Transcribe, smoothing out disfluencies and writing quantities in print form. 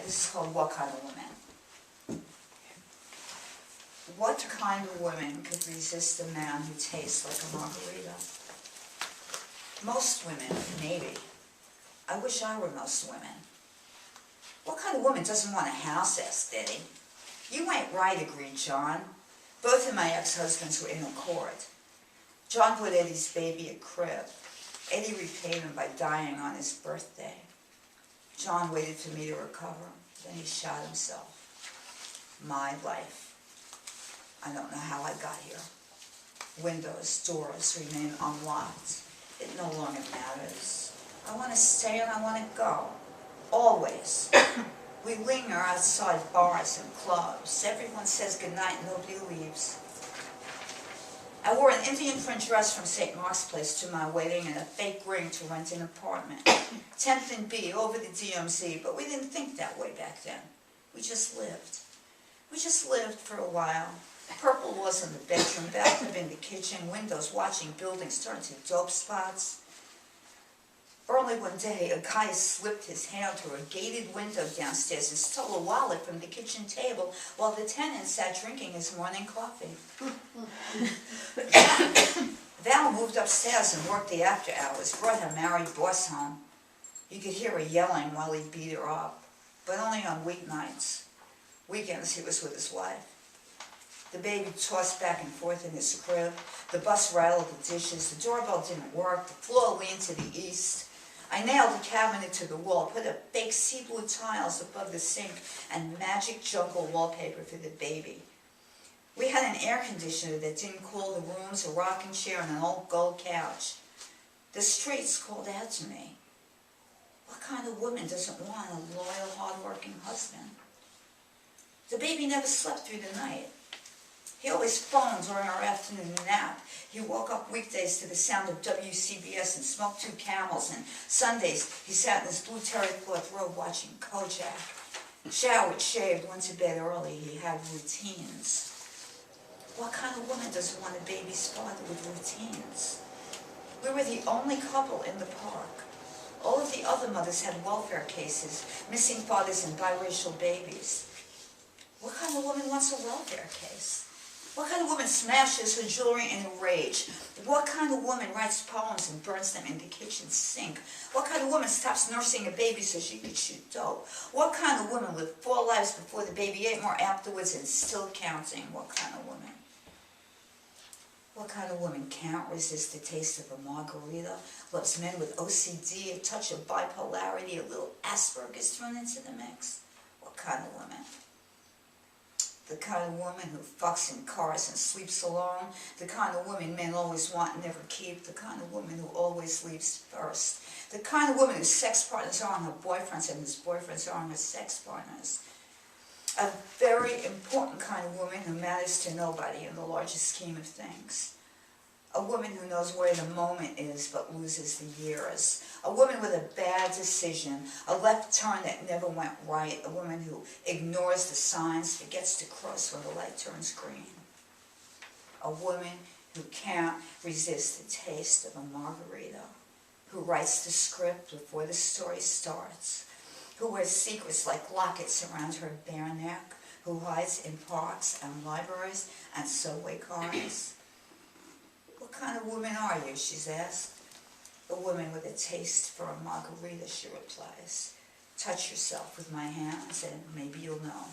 This is called What Kind of Woman? What kind of woman could resist a man who tastes like a margarita? Most women, maybe. I wish I were most women. What kind of woman doesn't want a house? Asked Eddie. You ain't right, agreed John. Both of my ex-husbands were in accord. John bought Eddie's baby a crib. Eddie repaid him by dying on his birthday. John waited for me to recover. Then he shot himself. My life. I don't know how I got here. Windows, doors remain unlocked. It no longer matters. I want to stay and I want to go. Always. We linger outside bars and clubs. Everyone says goodnight and nobody leaves. I wore an Indian print dress from St. Mark's Place to my wedding and a fake ring to rent an apartment. 10th and B, over the DMZ, but we didn't think that way back then. We just lived. We just lived for a while. Purple was in the bedroom, bathtub in the kitchen, windows watching buildings turn to dope spots. Early one day, a guy slipped his hand through a gated window downstairs and stole a wallet from the kitchen table while the tenant sat drinking his morning coffee. Val moved upstairs and worked the after hours, brought her married boss home. You could hear her yelling while he beat her up, but only on weeknights. Weekends he was with his wife. The baby tossed back and forth in his crib. The bus rattled the dishes. The doorbell didn't work. The floor leaned to the east. I nailed the cabinet to the wall, put up fake sea blue tiles above the sink, and magic jungle wallpaper for the baby. We had an air conditioner that didn't cool the rooms, a rocking chair, and an old gold couch. The streets called out to me. What kind of woman doesn't want a loyal, hard-working husband? The baby never slept through the night. He always phoned during our afternoon nap. He woke up weekdays to the sound of WCBS and smoked 2 Camels, and Sundays he sat in his blue terry cloth robe watching Kojak. Showered, shaved, went to bed early. He had routines. What kind of woman doesn't want a baby's father with routines? We were the only couple in the park. All of the other mothers had welfare cases, missing fathers and biracial babies. What kind of woman wants a welfare case? What kind of woman smashes her jewelry in a rage? What kind of woman writes poems and burns them in the kitchen sink? What kind of woman stops nursing a baby so she could shoot dope? What kind of woman lived 4 lives before the baby, 8 more afterwards, and still counting? What kind of woman? What kind of woman can't resist the taste of a margarita, loves men with OCD, a touch of bipolarity, a little Asperger's thrown into the mix? What kind of woman? The kind of woman who fucks in cars and sleeps alone, the kind of woman men always want and never keep, the kind of woman who always leaves first, the kind of woman whose sex partners are on her boyfriends and whose boyfriends are on her sex partners. A very important kind of woman who matters to nobody in the larger scheme of things. A woman who knows where the moment is but loses the years. A woman with a bad decision, a left turn that never went right. A woman who ignores the signs, forgets to cross when the light turns green. A woman who can't resist the taste of a margarita. Who writes the script before the story starts. Who wears secrets like lockets around her bare neck. Who hides in parks and libraries and subway cars. What kind of woman are you, she's asked. A woman with a taste for a margarita, she replies. Touch yourself with my hands and maybe you'll know.